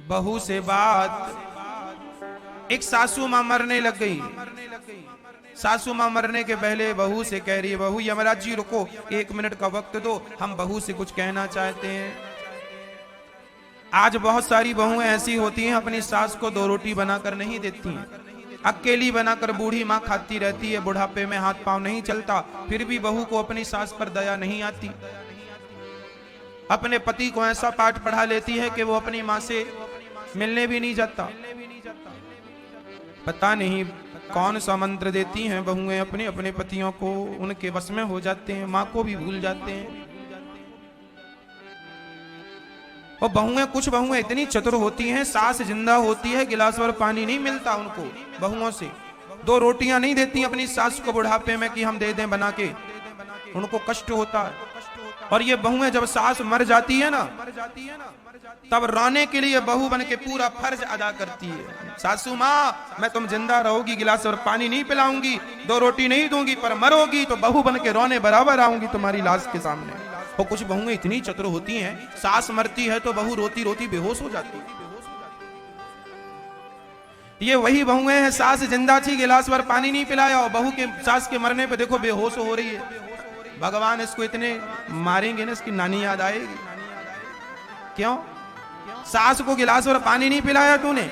बहू से बात, एक सासू मां मरने लग गई। सासू मां मरने के पहले बहू से कह रही है, बहू यमराज जी रुको, 1 मिनट का वक्त दो, हम बहू से कुछ कहना चाहते हैं। आज बहुत सारी बहुएं ऐसी होती हैं, अपनी सास को 2 रोटी बनाकर नहीं देती हैं, अकेली बनाकर बूढ़ी माँ खाती रहती है, बुढ़ापे में हाथ पांव नहीं चलता, फिर भी बहू को अपनी सास पर दया नहीं आती। अपने पति को ऐसा पाठ पढ़ा लेती है कि वो अपनी माँ से मिलने भी नहीं जाता। पता नहीं कौन सा मंत्र देती हैं बहुएं अपने अपने पतियों को, उनके वश में हो जाते हैं, माँ को भी भूल जाते हैं। और बहुएं, कुछ बहुएं इतनी चतुर होती हैं, सास जिंदा होती है, गिलास भर पानी नहीं मिलता उनको बहुओं से, 2 रोटियां नहीं देती अपनी सास को बुढ़ापे में कि हम दे दें बना के, उनको कष्ट होता है। और ये बहुएं जब सास मर जाती है ना, तब रोने के लिए बहू बन के पूरा फर्ज अदा करती है। सासू माँ मैं तुम जिंदा रहोगी, गिलास और पानी नहीं पिलाऊंगी, 2 रोटी नहीं दूंगी, पर मरोगी तो बहू बन के रोने बराबर आऊंगी तुम्हारी लाश के सामने। और कुछ बहुएं इतनी चतुर होती हैं, सास मरती है तो बहू रोती रोती बेहोश हो जाती है। ये वही बहुएं हैं, सास जिंदा थी, गिलास भर पानी नहीं पिलाया, और बहू के सास के मरने पे देखो बेहोश हो रही है। भगवान इसको इतने मारेंगे ना, इसकी नानी याद आएगी। क्यों? सास को गिलास भर पानी नहीं पिलाया तूने,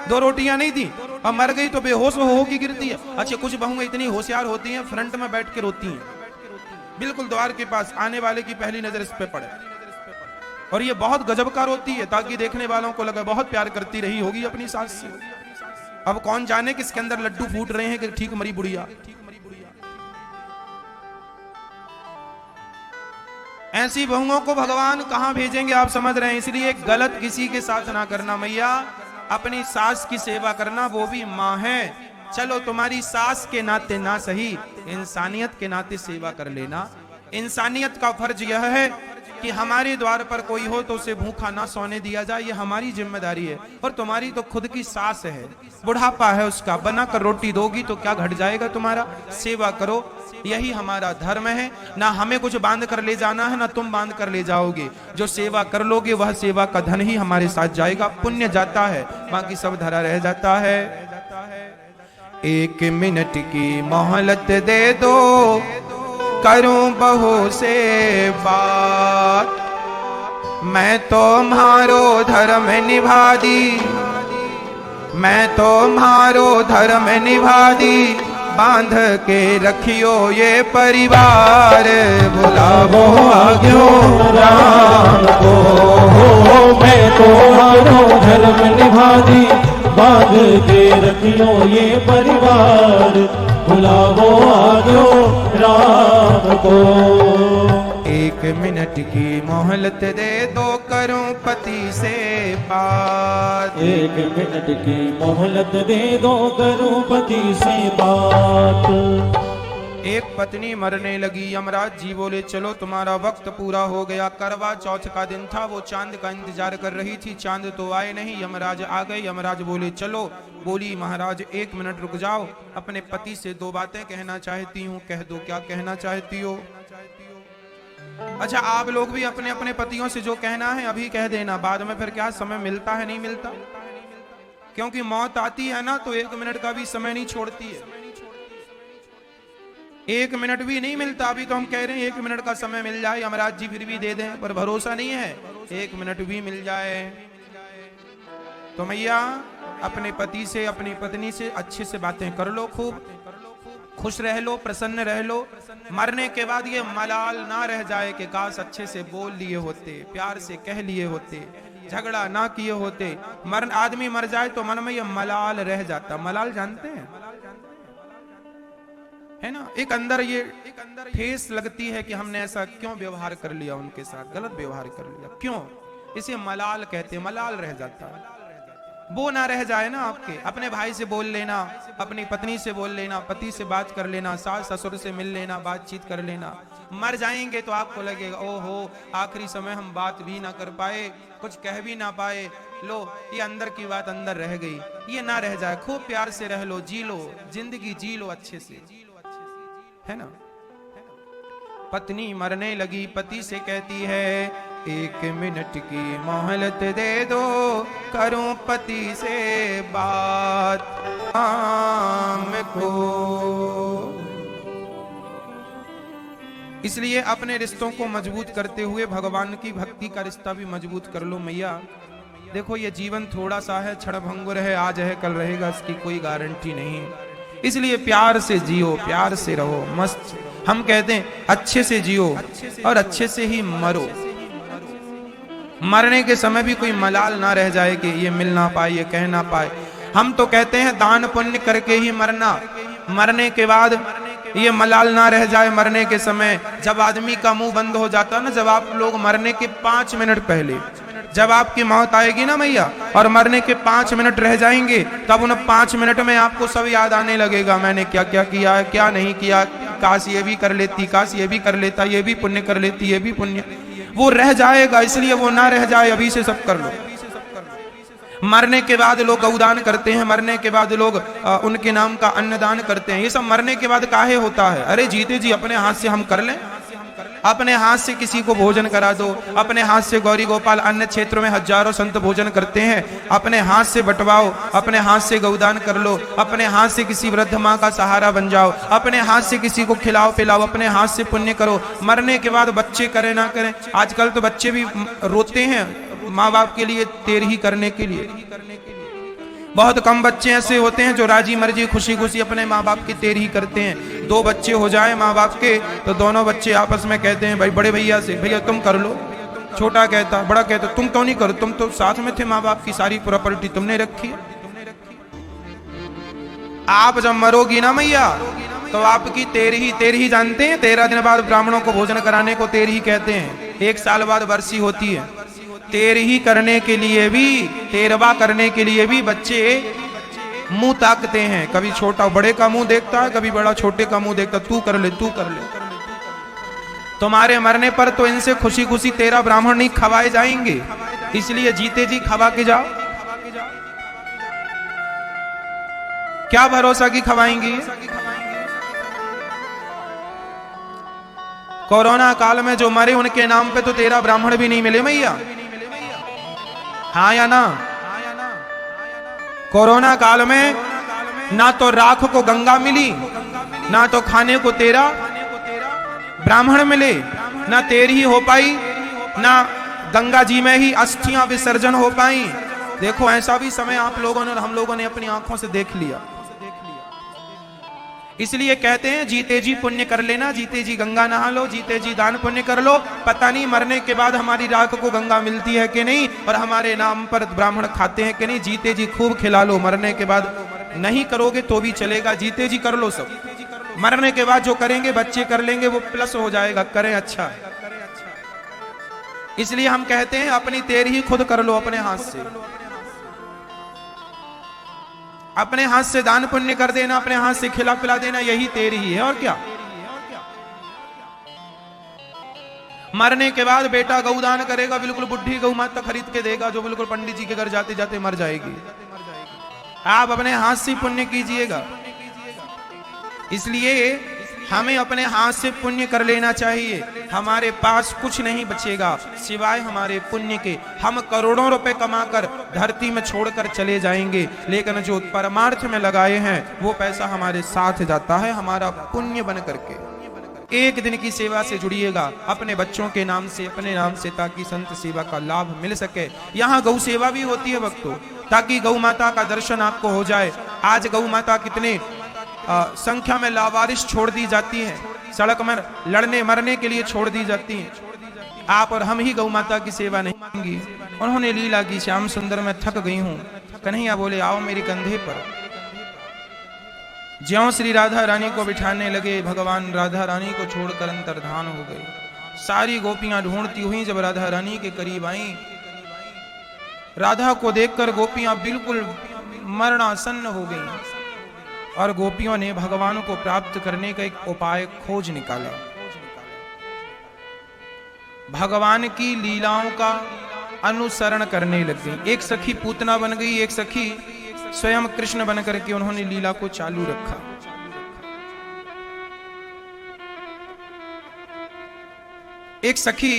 2 रोटियां नहीं दी, और मर गई तो बेहोश हो के गिरती है। अच्छा, कुछ बहुएं इतनी होशियार होती हैं, फ्रंट में बैठ के रोती हैं, बिल्कुल द्वार के पास, आने वाले की पहली नजर इस पे पड़े। और ये बहुत गजब का रोती है, ताकि देखने वालों को लगे बहुत प्यार करती रही होगी अपनी सास से। अब कौन जाने किसके अंदर लड्डू फूट रहे हैं कि ठीक मरी बुढ़िया। ऐसी बहुओं को भगवान कहां भेजेंगे आप समझ रहे हैं। इसलिए गलत किसी के साथ ना करना मैया, अपनी सास की सेवा करना, वो भी मां है। चलो तुम्हारी सास के नाते ना सही, इंसानियत के नाते सेवा कर लेना। इंसानियत का फर्ज यह है कि हमारे द्वार पर कोई हो तो उसे भूखा ना सोने दिया जाए, ये हमारी जिम्मेदारी है। और तुम्हारी तो खुद की सास है, बुढ़ापा है उसका, बनाकर रोटी दोगी तो क्या घट जाएगा तुम्हारा। सेवा करो, यही हमारा धर्म है। ना हमें कुछ बांध कर ले जाना है, ना तुम बांध कर ले जाओगे। जो सेवा कर लोगे वह सेवा का धन ही हमारे साथ जाएगा, पुण्य जाता है, बाकी सब धरा रह जाता है। 1 मिनट की मोहलत दे दो, करूं बहू से बात, मैं तो मारो धर्म निभा दी, मैं तो मारो धर्म निभा दी, बांध के रखियो ये परिवार, बुलावो आज्ञो राम को, मैं तो मारो धर्म निभा दी, बांध के रखियो ये परिवार, बुलावो आज्ञो राम को। 1 मिनट की मोहलत दे दो, करूं पति से बात, 1 मिनट की मोहलत दे दो, करूं पति से बात। एक पत्नी मरने लगी, यमराज जी बोले चलो तुम्हारा वक्त पूरा हो गया। करवा चौथ का दिन था, वो चांद का इंतजार कर रही थी, चांद तो आए नहीं, यमराज आ गए। यमराज बोले चलो, बोली महाराज 1 मिनट रुक जाओ, अपने पति से 2 बातें कहना चाहती हूँ, कह दो क्या कहना चाहती हो। अच्छा, आप लोग भी अपने अपने पतियों से जो कहना है अभी कह देना, बाद में फिर क्या समय मिलता है नहीं मिलता, क्योंकि मौत आती है ना तो 1 मिनट का भी समय नहीं छोड़ती है। 1 मिनट भी नहीं मिलता। अभी तो हम कह रहे हैं 1 मिनट का समय मिल जाए, यमराज जी फिर भी दे दें, पर भरोसा नहीं है 1 मिनट भी मिल जाए। तो मैया अपने पति से, अपनी पत्नी से अच्छे से बातें कर लो, खूब खुश रह लो, प्रसन्न रह लो। मरने के बाद ये मलाल ना रह जाए कि काश अच्छे से बोल लिए होते, प्यार से कह लिए होते, झगड़ा ना किए होते। आदमी मर जाए तो मन में ये मलाल रह जाता। मलाल जानते हैं, है ना, एक अंदर ये ठेस लगती है कि हमने ऐसा क्यों व्यवहार कर लिया, उनके साथ गलत व्यवहार कर लिया, क्यों, इसे मलाल कहते हैं। मलाल रह जाता है, वो ना रह जाए ना आपके। अपने भाई से बोल लेना, अपनी पत्नी से बोल लेना, पति से बात कर लेना, सास ससुर से मिल लेना, बातचीत कर लेना। मर जाएंगे तो आपको लगेगा ओहो आखिरी समय हम बात भी ना कर पाए, कुछ कह भी ना पाए, लो ये अंदर की बात अंदर रह गई। ये ना रह जाए, खूब प्यार से रह लो, जी लो, जिंदगी जी लो अच्छे से, है ना। पत्नी मरने लगी, पति से कहती है एक मिनट की मोहलत दे दो, करूं पति से बात शाम को। इसलिए अपने रिश्तों को मजबूत करते हुए भगवान की भक्ति का रिश्ता भी मजबूत कर लो मैया। देखो ये जीवन थोड़ा सा है, क्षणभंगुर है, आज है कल रहेगा, इसकी कोई गारंटी नहीं। इसलिए प्यार से जियो, प्यार से रहो, मस्त। हम कहते हैं अच्छे से जियो और अच्छे से ही मरो। मरने के समय भी कोई मलाल ना रह जाए कि ये मिल ना पाए, ये कह ना पाए। हम तो कहते हैं दान पुण्य करके ही मरना, मरने के बाद ये मलाल ना रह जाए। मरने के समय जब आदमी का मुंह बंद हो जाता है ना, जब आप लोग मरने के 5 मिनट पहले, जब आपकी मौत आएगी ना मैया और मरने के 5 मिनट रह जाएंगे, तब उन 5 मिनट में आपको सब याद आने लगेगा, मैंने क्या क्या किया है, क्या नहीं किया, काश ये भी कर लेती, काश ये भी कर लेता, ये भी पुण्य कर लेती, ये भी पुण्य, वो रह जाएगा। इसलिए वो ना रह जाए, अभी से सब कर लो। मरने के बाद लोग गौदान करते हैं, मरने के बाद लोग उनके नाम का अन्नदान करते हैं। ये सब मरने के बाद काहे होता है? अरे जीते जी अपने हाथ से हम कर लें, अपने हाथ से किसी को भोजन करा दो, अपने हाथ से गौरी गोपाल अन्य क्षेत्रों में हजारों संत भोजन करते हैं, अपने हाथ से बंटवाओ, अपने हाथ से गौदान कर लो, अपने हाथ से किसी वृद्ध माँ का सहारा बन जाओ, अपने हाथ से किसी को खिलाओ पिलाओ, अपने हाथ से पुण्य करो। मरने के बाद बच्चे करें ना करें, आजकल तो बच्चे भी रोते हैं माँ बाप के लिए तेरही करने के लिए। बहुत कम बच्चे ऐसे होते हैं जो राजी मर्जी खुशी खुशी अपने माँ बाप की तेरही करते हैं। 2 बच्चे हो जाए माँ बाप के तो दोनों बच्चे आपस में कहते हैं भाई बड़े भैया से, भैया तुम कर लो। छोटा कहता, बड़ा कहता तुम क्यों नहीं करो, तुम तो साथ में थे, माँ बाप की सारी प्रॉपर्टी तुमने रखी। आप जब मरोगी ना मैया तो आपकी तेरही जानते हैं, 13 दिन बाद ब्राह्मणों को भोजन कराने को तेरही कहते हैं। 1 साल बाद बरसी होती है। तेरही करने के लिए भी, तेरवा करने के लिए भी बच्चे मुंह ताकते हैं। कभी छोटा बड़े का मुंह देखता है, कभी बड़ा छोटे का मुंह देखता, तू कर ले, तू कर ले। तुम्हारे मरने पर तो इनसे खुशी खुशी 13 ब्राह्मण नहीं खवाए जाएंगे, इसलिए जीते जी खवा के जाओ। क्या भरोसा की खवाएंगी? कोरोना काल में जो मरे उनके नाम पे तो 13 ब्राह्मण भी नहीं मिले मैया, हाँ या ना? कोरोना काल में ना तो राख को गंगा मिली, ना तो खाने को 13 ब्राह्मण मिले, ना तेरही हो पाई, ना गंगा जी में ही अस्थियां विसर्जन हो पाई। देखो ऐसा भी समय आप लोगों ने और हम लोगों ने अपनी आंखों से देख लिया। इसलिए कहते हैं जीते जी पुण्य कर लेना, जीते जी गंगा नहा लो, जीते जी दान पुण्य कर लो। पता नहीं मरने के बाद हमारी राख को गंगा मिलती है कि नहीं और हमारे नाम पर ब्राह्मण खाते हैं कि नहीं। जीते जी खूब खिला लो, मरने के बाद नहीं करोगे तो भी चलेगा, जीते जी कर लो सब। मरने के बाद जो करेंगे बच्चे कर लेंगे, वो प्लस हो जाएगा, करें अच्छा। इसलिए हम कहते हैं अपनी तेरही खुद कर लो, अपने हाथ से, अपने हाथ से दान पुण्य कर देना, अपने हाथ से खिला पिला देना, यही तेरही है और क्या। मरने के बाद बेटा गौदान करेगा, बिल्कुल बुढ़ी गौ माता खरीद के देगा, जो बिल्कुल पंडित जी के घर जाते जाते मर जाएगी। आप अपने हाथ से पुण्य कीजिएगा। इसलिए हमें अपने हाथ से पुण्य कर लेना चाहिए। हमारे पास कुछ नहीं बचेगा सिवाय हमारे पुण्य के। हम करोड़ों रुपए कमाकर धरती में छोड़कर चले जाएंगे, लेकिन जो परमार्थ में लगाए हैं वो पैसा हमारे साथ जाता है, हमारा पुण्य बन करके। एक दिन की सेवा से जुड़िएगा अपने बच्चों के नाम से, अपने नाम से, ताकि संत सेवा का लाभ मिल सके। यहाँ गौ सेवा भी होती है भक्तों, ताकि गौ माता का दर्शन आपको हो जाए। आज गौ माता कितने संख्या में लावारिस छोड़ दी जाती हैं, सड़क में लड़ने मरने के लिए छोड़ दी जाती हैं। आप और हम ही गौ माता की सेवा नहीं करेंगे। उन्होंने लीला की, श्याम सुंदर मैं थक गई हूँ। कन्हैया बोले आओ मेरे कंधे पर। ज्यों श्री राधा रानी को बिठाने लगे, भगवान राधा रानी को छोड़कर अंतर्धान हो गए। सारी गोपियां ढूंढती हुई जब राधा रानी के करीब आई, राधा को देखकर गोपियां बिल्कुल मरणासन्न हो गईं और गोपियों ने भगवान को प्राप्त करने का एक उपाय खोज निकाला। भगवान की लीलाओं का अनुसरण करने लग गई। एक सखी पूतना बन गई, एक सखी स्वयं कृष्ण बन करके उन्होंने लीला को चालू रखा। एक सखी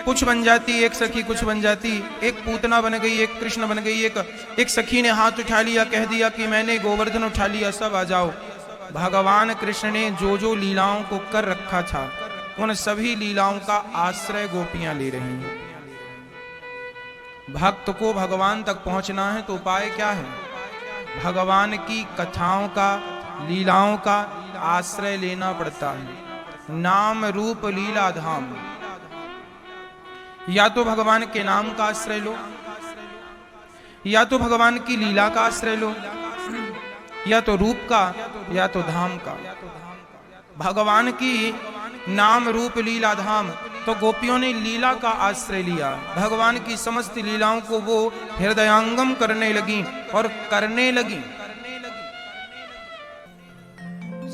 कुछ बन जाती, एक सखी कुछ बन जाती, एक पूतना बन गई, एक कृष्ण बन गई, एक सखी ने हाथ उठा लिया, कह दिया कि मैंने गोवर्धन उठा लिया, सब आ जाओ। भगवान कृष्ण ने जो जो लीलाओं को कर रखा था उन सभी लीलाओं का आश्रय गोपियां ले रही हैं। भक्त को भगवान तक पहुंचना है तो उपाय क्या है? भगवान की कथाओं का, लीलाओं का आश्रय लेना पड़ता है। नाम रूप लीला धाम, या तो भगवान के नाम का आश्रय लो, या तो भगवान की लीला का आश्रय लो, या तो रूप का, या तो धाम का। भगवान की नाम रूप लीला धाम, तो गोपियों ने लीला का आश्रय लिया। भगवान की समस्त लीलाओं को वो हृदयंगम करने लगी और करने लगी।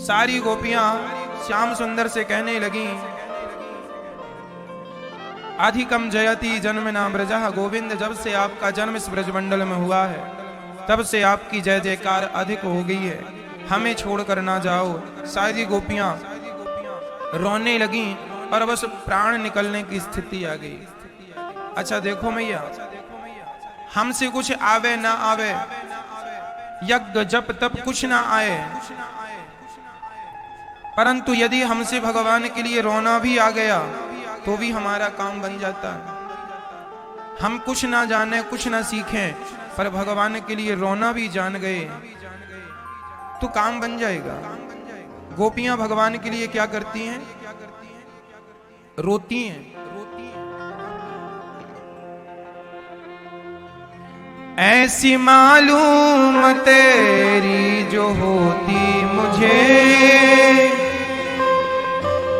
सारी गोपियां श्याम सुंदर से कहने लगी, अधिकम जयति जन्म नाम ब्रजः। गोविंद, जब से आपका जन्म इस ब्रजमंडल में हुआ है तब से आपकी जय जयकार अधिक हो गई है, हमें छोड़कर ना जाओ। सारी गोपियां रोने लगी और बस प्राण निकलने की स्थिति आ गई। अच्छा देखो मैया, हमसे कुछ आवे ना आवे, यज्ञ जप तप कुछ ना आए, परंतु यदि हमसे भगवान के लिए रोना भी आ गया तो भी हमारा काम बन जाता है। हम कुछ ना जाने, कुछ ना सीखें, पर भगवान के लिए रोना भी जान गए तो काम बन जाएगा। गोपियां भगवान के लिए क्या करती हैं? रोती हैं। ऐसी मालूम तेरी जो होती मुझे,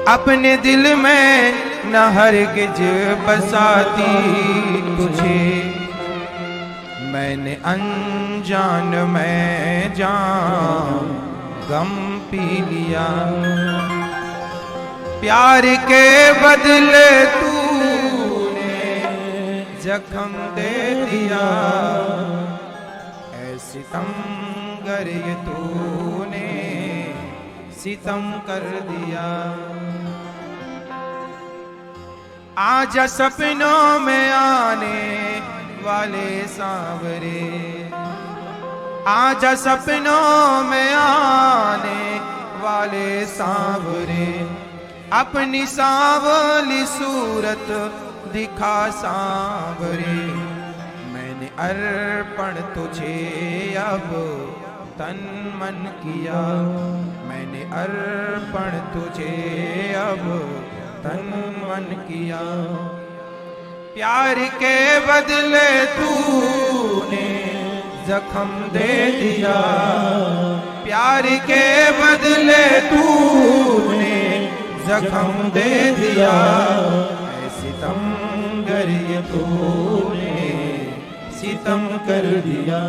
अपने दिल में न हरगिज बसाती तुझे। मैंने अनजान में जान गम पी लिया, प्यार के बदले तूने जख्म दे दिया। ऐ सितमगर ये तूने सितम कर दिया। आजा सपनों में आने वाले सांवरे, आजा सपनों में आने वाले सांवरे, अपनी सांवली सूरत दिखा सांवरे। मैंने अर्पण तुझे अब तन मन किया, मैंने अर्पण तुझे अब तन मन किया। प्यार के बदले तूने जख्म दे दिया, प्यार के बदले तूने जख्म दे दिया। सितमगर ये तूने सितम कर दिया।